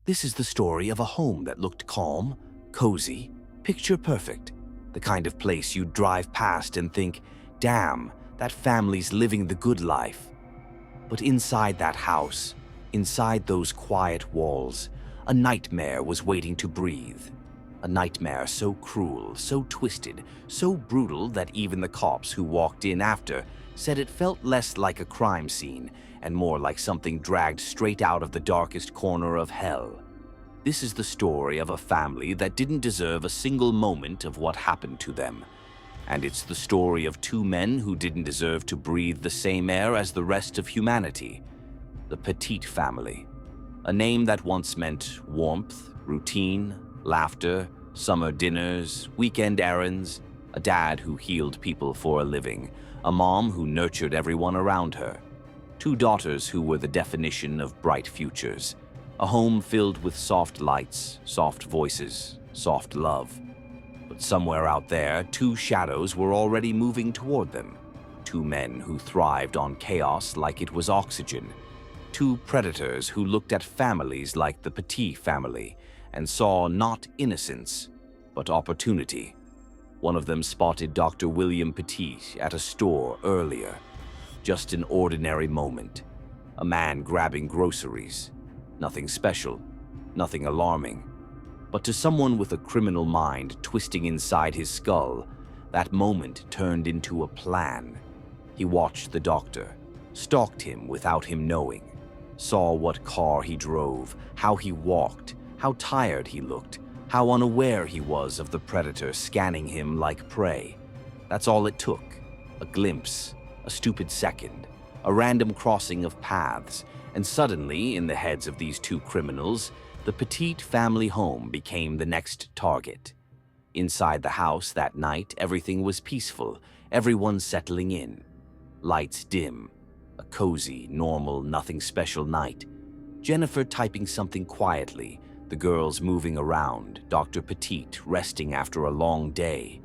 This is the story of a home that looked calm, cozy, picture perfect, the kind of place you'd drive past and think, damn, that family's living the good life. But inside that house, inside those quiet walls, a nightmare was waiting to breathe. A nightmare so cruel, so twisted, so brutal that even the cops who walked in after said it felt less like a crime scene and more like something dragged straight out of the darkest corner of hell. This is the story of a family that didn't deserve a single moment of what happened to them. And it's the story of two men who didn't deserve to breathe the same air as the rest of humanity. The Petit family. A name that once meant warmth, routine, laughter, summer dinners, weekend errands, a dad who healed people for a living, a mom who nurtured everyone around her, two daughters who were the definition of bright futures, a home filled with soft lights, soft voices, soft love. But somewhere out there, two shadows were already moving toward them, two men who thrived on chaos like it was oxygen, two predators who looked at families like the Petit family and saw not innocence, but opportunity. One of them spotted Dr. William Petit at a store earlier. Just an ordinary moment. A man grabbing groceries. Nothing special, nothing alarming. But to someone with a criminal mind twisting inside his skull, that moment turned into a plan. He watched the doctor, stalked him without him knowing, saw what car he drove, how he walked, how tired he looked, how unaware he was of the predator scanning him like prey. That's all it took. A glimpse, a stupid second, a random crossing of paths, and suddenly, in the heads of these two criminals, the Petit family home became the next target. Inside the house that night, everything was peaceful, everyone settling in. Lights dim, a cozy, normal, nothing special night. Jennifer typing something quietly, the girls moving around, Dr. Petit resting after a long day.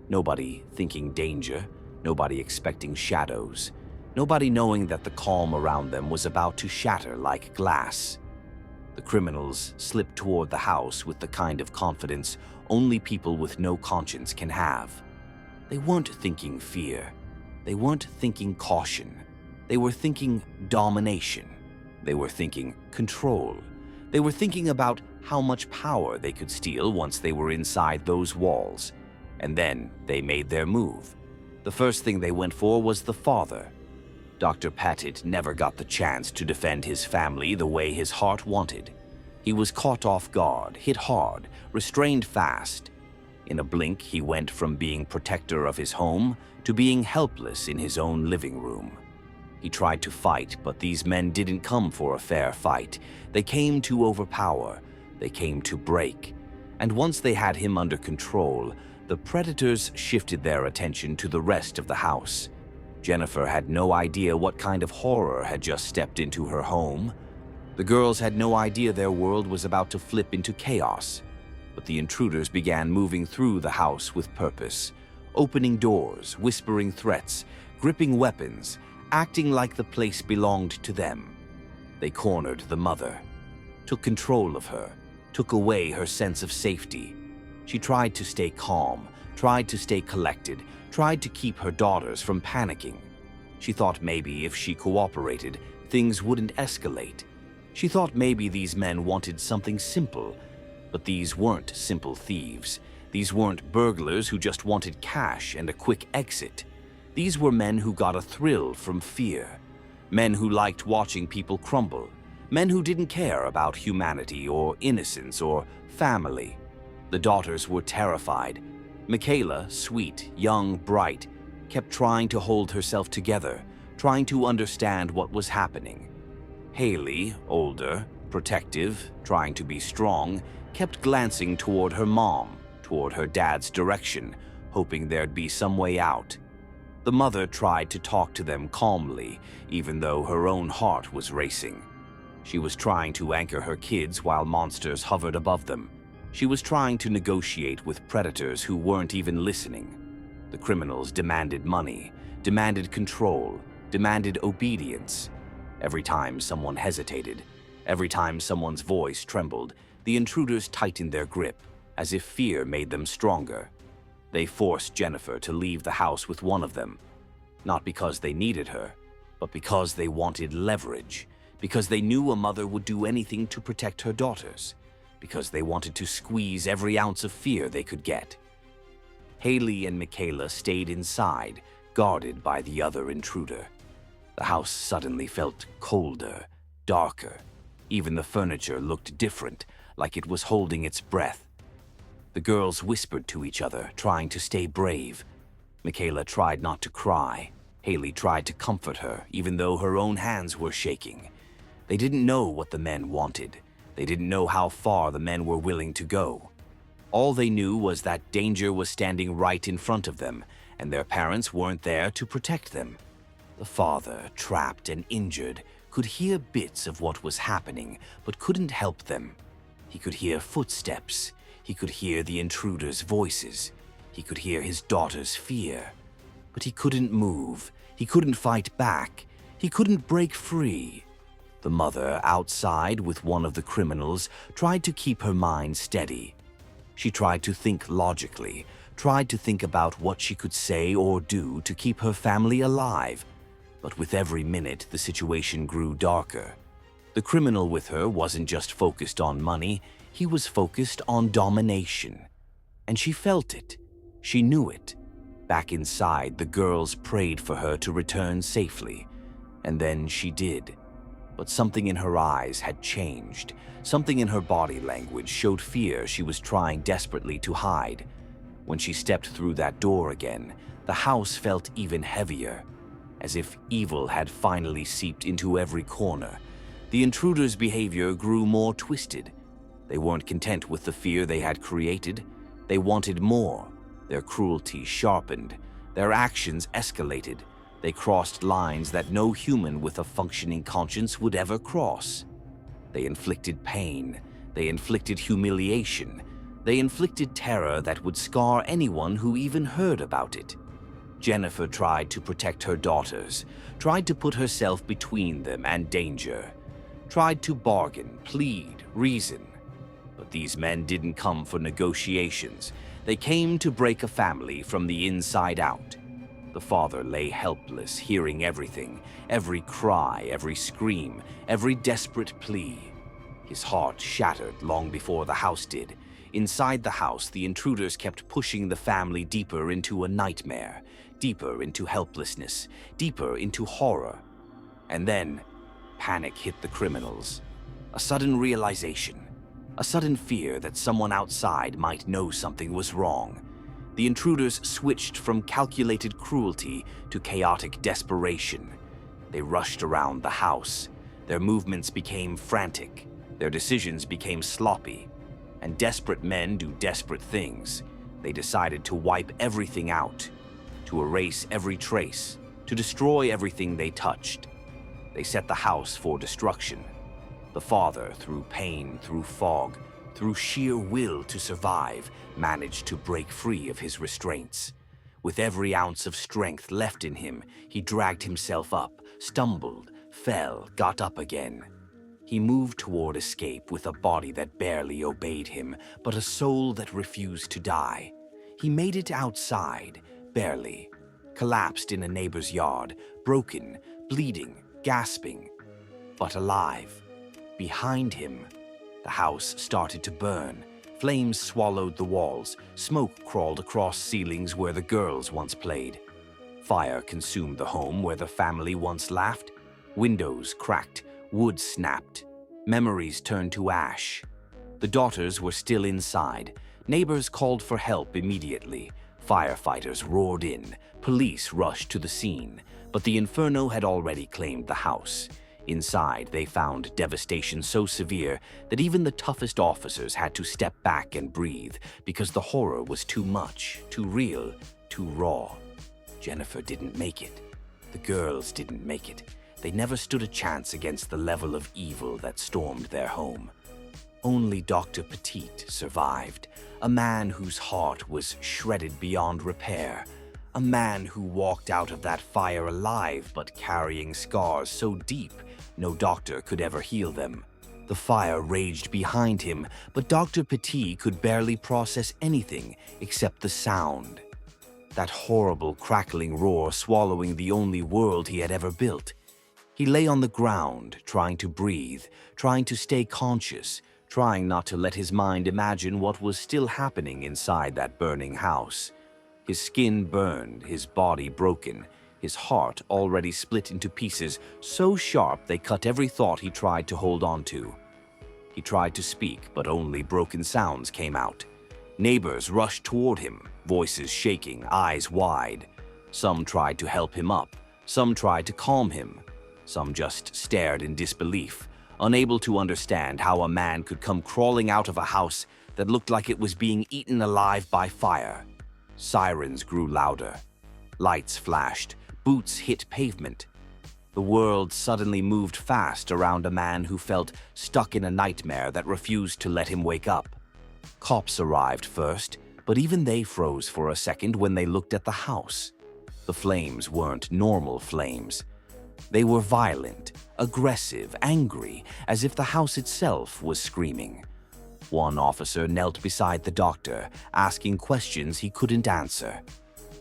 Nobody thinking danger, nobody expecting shadows, nobody knowing that the calm around them was about to shatter like glass. The criminals slipped toward the house with the kind of confidence only people with no conscience can have. They weren't thinking fear. They weren't thinking caution. They were thinking domination. They were thinking control. They were thinking about how much power they could steal once they were inside those walls. And then they made their move. The first thing they went for was the father. Dr. Petit never got the chance to defend his family the way his heart wanted. He was caught off guard, hit hard, restrained fast. In a blink, he went from being protector of his home to being helpless in his own living room. He tried to fight, but these men didn't come for a fair fight. They came to overpower. They came to break. And once they had him under control, the predators shifted their attention to the rest of the house. Jennifer had no idea what kind of horror had just stepped into her home. The girls had no idea their world was about to flip into chaos. But the intruders began moving through the house with purpose, opening doors, whispering threats, gripping weapons, acting like the place belonged to them. They cornered the mother, took control of her, took away her sense of safety. She tried to stay calm, tried to stay collected, tried to keep her daughters from panicking. She thought maybe if she cooperated, things wouldn't escalate. She thought maybe these men wanted something simple, but these weren't simple thieves. These weren't burglars who just wanted cash and a quick exit. These were men who got a thrill from fear, men who liked watching people crumble, men who didn't care about humanity or innocence or family. The daughters were terrified. Michaela, sweet, young, bright, kept trying to hold herself together, trying to understand what was happening. Haley, older, protective, trying to be strong, kept glancing toward her mom, toward her dad's direction, hoping there'd be some way out. The mother tried to talk to them calmly, even though her own heart was racing. She was trying to anchor her kids while monsters hovered above them. She was trying to negotiate with predators who weren't even listening. The criminals demanded money, demanded control, demanded obedience. Every time someone hesitated, Every time someone's voice trembled, the intruders tightened their grip, as if fear made them stronger. They forced Jennifer to leave the house with one of them, not because they needed her, but because they wanted leverage, because they knew a mother would do anything to protect her daughters, because they wanted to squeeze every ounce of fear they could get. Haley and Michaela stayed inside, guarded by the other intruder. The house suddenly felt colder, darker. Even the furniture looked different, like it was holding its breath. The girls whispered to each other, trying to stay brave. Michaela tried not to cry. Haley tried to comfort her, even though her own hands were shaking. They didn't know what the men wanted. They didn't know how far the men were willing to go. All they knew was that danger was standing right in front of them, and their parents weren't there to protect them. The father, trapped and injured, could hear bits of what was happening, but couldn't help them. He could hear footsteps. He could hear the intruders' voices. He could hear his daughter's fear. But he couldn't move. He couldn't fight back. He couldn't break free. The mother, outside with one of the criminals, tried to keep her mind steady. She tried to think logically, tried to think about what she could say or do to keep her family alive. But with every minute, the situation grew darker. The criminal with her wasn't just focused on money, he was focused on domination. And she felt it. She knew it. Back inside, the girls prayed for her to return safely. And then she did. But something in her eyes had changed. Something in her body language showed fear she was trying desperately to hide. When she stepped through that door again, the house felt even heavier, as if evil had finally seeped into every corner. The intruders' behavior grew more twisted. They weren't content with the fear they had created. They wanted more. Their cruelty sharpened. Their actions escalated. They crossed lines that no human with a functioning conscience would ever cross. They inflicted pain. They inflicted humiliation. They inflicted terror that would scar anyone who even heard about it. Jennifer tried to protect her daughters, tried to put herself between them and danger, tried to bargain, plead, reason. But these men didn't come for negotiations. They came to break a family from the inside out. The father lay helpless, hearing everything, every cry, every scream, every desperate plea. His heart shattered long before the house did. Inside the house, the intruders kept pushing the family deeper into a nightmare, deeper into helplessness, deeper into horror. And then, panic hit the criminals. A sudden realization, a sudden fear that someone outside might know something was wrong. The intruders switched from calculated cruelty to chaotic desperation. They rushed around the house. Their movements became frantic. Their decisions became sloppy. And desperate men do desperate things. They decided to wipe everything out, to erase every trace, to destroy everything they touched. They set the house for destruction. The father, through pain, through fog, through sheer will to survive, managed to break free of his restraints. With every ounce of strength left in him, he dragged himself up, stumbled, fell, got up again. He moved toward escape with a body that barely obeyed him, but a soul that refused to die. He made it outside, barely, collapsed in a neighbor's yard, broken, bleeding, gasping, but alive. Behind him, the house started to burn. Flames swallowed the walls. Smoke crawled across ceilings where the girls once played. Fire consumed the home where the family once laughed. Windows cracked. Wood snapped. Memories turned to ash. The daughters were still inside. Neighbors called for help immediately. Firefighters roared in. Police rushed to the scene. But the inferno had already claimed the house. Inside, they found devastation so severe that even the toughest officers had to step back and breathe because the horror was too much, too real, too raw. Jennifer didn't make it. The girls didn't make it. They never stood a chance against the level of evil that stormed their home. Only Dr. Petite survived, a man whose heart was shredded beyond repair, a man who walked out of that fire alive but carrying scars so deep no doctor could ever heal them. The fire raged behind him, but Dr. Petit could barely process anything except the sound. That horrible crackling roar swallowing the only world he had ever built. He lay on the ground, trying to breathe, trying to stay conscious, trying not to let his mind imagine what was still happening inside that burning house. His skin burned, his body broken, his heart already split into pieces so sharp they cut every thought he tried to hold on to. He tried to speak, but only broken sounds came out. Neighbors rushed toward him, voices shaking, eyes wide. Some tried to help him up, some tried to calm him. Some just stared in disbelief, unable to understand how a man could come crawling out of a house that looked like it was being eaten alive by fire. Sirens grew louder. Lights flashed. Boots hit pavement. The world suddenly moved fast around a man who felt stuck in a nightmare that refused to let him wake up. Cops arrived first, but even they froze for a second when they looked at the house. The flames weren't normal flames. They were violent, aggressive, angry, as if the house itself was screaming. One officer knelt beside the doctor, asking questions he couldn't answer.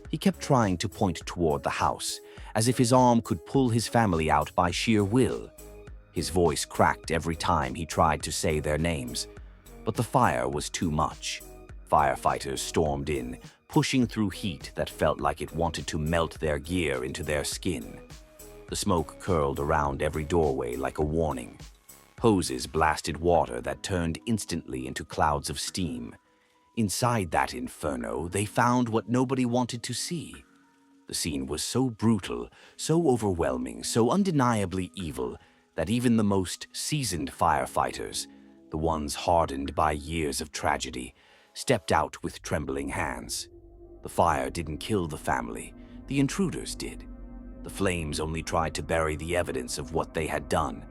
He kept trying to point toward the house, as if his arm could pull his family out by sheer will. His voice cracked every time he tried to say their names. But the fire was too much. Firefighters stormed in, pushing through heat that felt like it wanted to melt their gear into their skin. The smoke curled around every doorway like a warning. Hoses blasted water that turned instantly into clouds of steam. Inside that inferno, they found what nobody wanted to see. The scene was so brutal, so overwhelming, so undeniably evil that even the most seasoned firefighters, the ones hardened by years of tragedy, stepped out with trembling hands. The fire didn't kill the family, the intruders did. The flames only tried to bury the evidence of what they had done.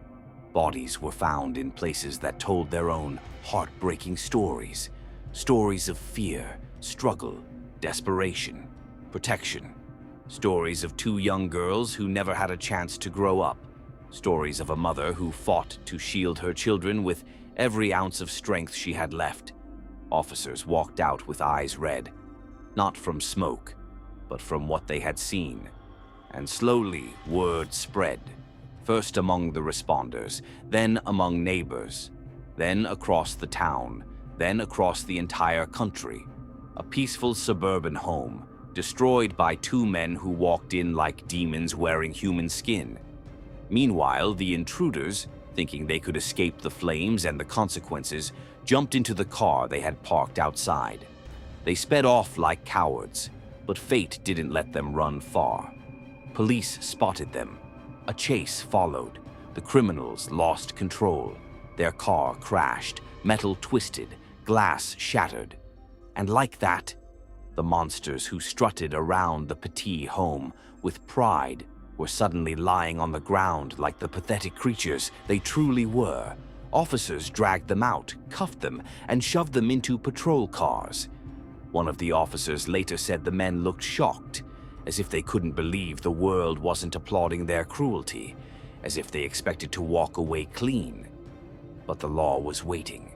Bodies were found in places that told their own heartbreaking stories. Stories of fear, struggle, desperation, protection. Stories of two young girls who never had a chance to grow up. Stories of a mother who fought to shield her children with every ounce of strength she had left. Officers walked out with eyes red, not from smoke, but from what they had seen. And slowly, word spread, first among the responders, then among neighbors, then across the town, then across the entire country. A peaceful suburban home, destroyed by two men who walked in like demons wearing human skin. Meanwhile, the intruders, thinking they could escape the flames and the consequences, jumped into the car they had parked outside. They sped off like cowards, but fate didn't let them run far. Police spotted them. A chase followed. The criminals lost control. Their car crashed, metal twisted, glass shattered. And like that, the monsters who strutted around the Petit home with pride were suddenly lying on the ground like the pathetic creatures they truly were. Officers dragged them out, cuffed them, and shoved them into patrol cars. One of the officers later said the men looked shocked, as if they couldn't believe the world wasn't applauding their cruelty, as if they expected to walk away clean. But the law was waiting,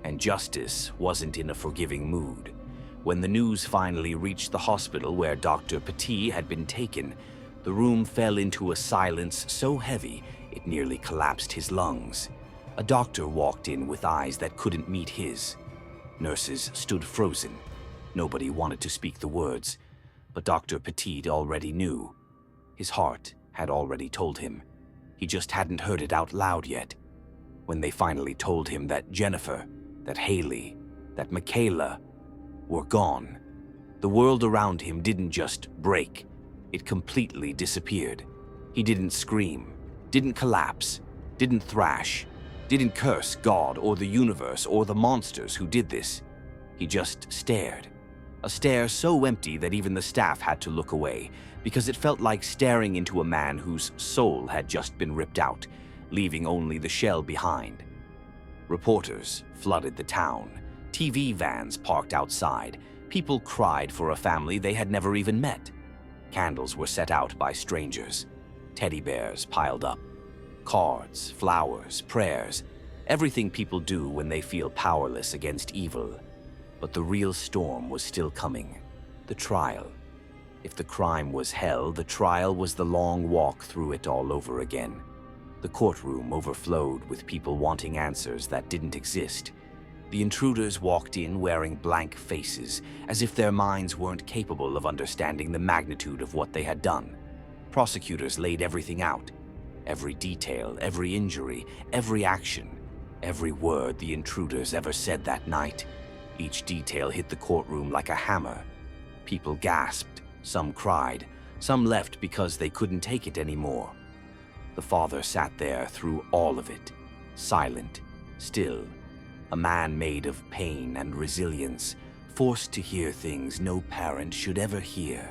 and justice wasn't in a forgiving mood. When the news finally reached the hospital where Dr. Petit had been taken, the room fell into a silence so heavy it nearly collapsed his lungs. A doctor walked in with eyes that couldn't meet his. Nurses stood frozen. Nobody wanted to speak the words, but Dr. Petit already knew. His heart had already told him. He just hadn't heard it out loud yet. When they finally told him that Jennifer, that Haley, that Michaela were gone, the world around him didn't just break. It completely disappeared. He didn't scream, didn't collapse, didn't thrash, didn't curse God or the universe or the monsters who did this. He just stared. A stare so empty that even the staff had to look away, because it felt like staring into a man whose soul had just been ripped out, leaving only the shell behind. Reporters flooded the town. TV vans parked outside. People cried for a family they had never even met. Candles were set out by strangers. Teddy bears piled up. Cards, flowers, prayers. Everything people do when they feel powerless against evil. But the real storm was still coming. The trial. If the crime was hell, the trial was the long walk through it all over again. The courtroom overflowed with people wanting answers that didn't exist. The intruders walked in wearing blank faces, as if their minds weren't capable of understanding the magnitude of what they had done. Prosecutors laid everything out. Every detail, every injury, every action, every word the intruders ever said that night. Each detail hit the courtroom like a hammer. People gasped, some cried, some left because they couldn't take it anymore. The father sat there through all of it, silent, still, a man made of pain and resilience, forced to hear things no parent should ever hear.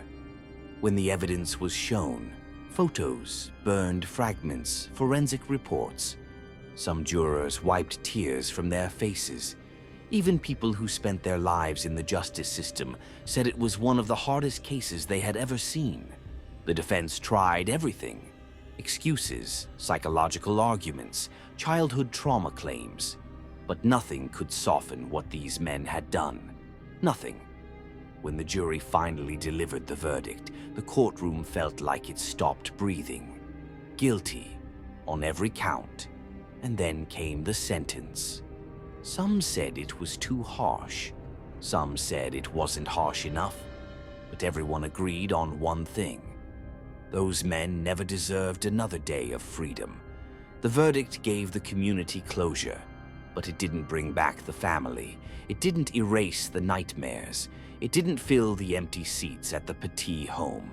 When the evidence was shown, photos, burned fragments, forensic reports, some jurors wiped tears from their faces. Even people who spent their lives in the justice system said it was one of the hardest cases they had ever seen. The defense tried everything. Excuses, psychological arguments, childhood trauma claims. But nothing could soften what these men had done. Nothing. When the jury finally delivered the verdict, the courtroom felt like it stopped breathing. Guilty, on every count. And then came the sentence. Some said it was too harsh. Some said it wasn't harsh enough. But everyone agreed on one thing. Those men never deserved another day of freedom. The verdict gave the community closure, but it didn't bring back the family. It didn't erase the nightmares. It didn't fill the empty seats at the Petit home.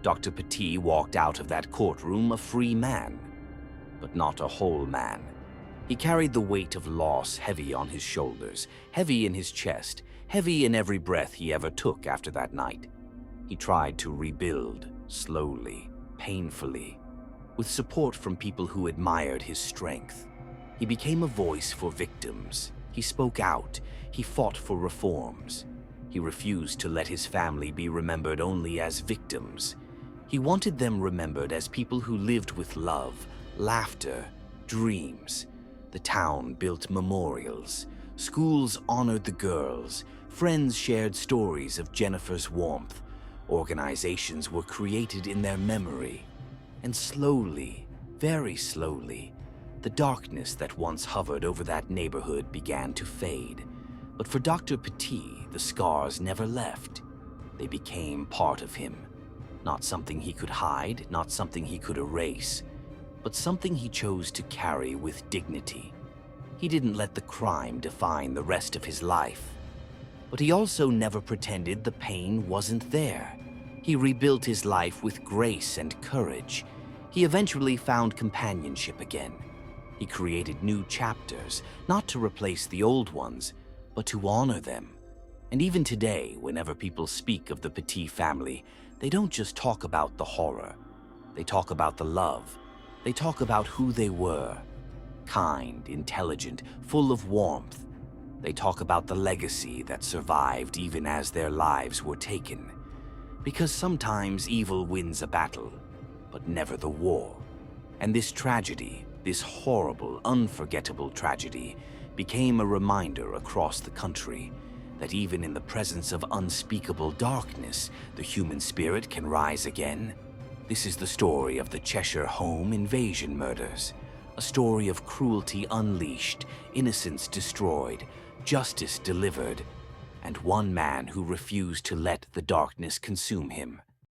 Dr. Petit walked out of that courtroom a free man, but not a whole man. He carried the weight of loss heavy on his shoulders, heavy in his chest, heavy in every breath he ever took after that night. He tried to rebuild, slowly, painfully, with support from people who admired his strength. He became a voice for victims. He spoke out. He fought for reforms. He refused to let his family be remembered only as victims. He wanted them remembered as people who lived with love, laughter, dreams. The town built memorials. Schools honored the girls. Friends shared stories of Jennifer's warmth. Organizations were created in their memory. And slowly, very slowly, the darkness that once hovered over that neighborhood began to fade. But for Dr. Petit, the scars never left. They became part of him. Not something he could hide, not something he could erase, but something he chose to carry with dignity. He didn't let the crime define the rest of his life. But he also never pretended the pain wasn't there. He rebuilt his life with grace and courage. He eventually found companionship again. He created new chapters, not to replace the old ones, but to honor them. And even today, whenever people speak of the Petit family, they don't just talk about the horror. They talk about the love. They talk about who they were. Kind, intelligent, full of warmth. They talk about the legacy that survived even as their lives were taken. Because sometimes evil wins a battle, but never the war. And this tragedy, this horrible, unforgettable tragedy, became a reminder across the country that even in the presence of unspeakable darkness, the human spirit can rise again. This is the story of the Cheshire Home invasion murders, a story of cruelty unleashed, innocence destroyed, justice delivered, and one man who refused to let the darkness consume him.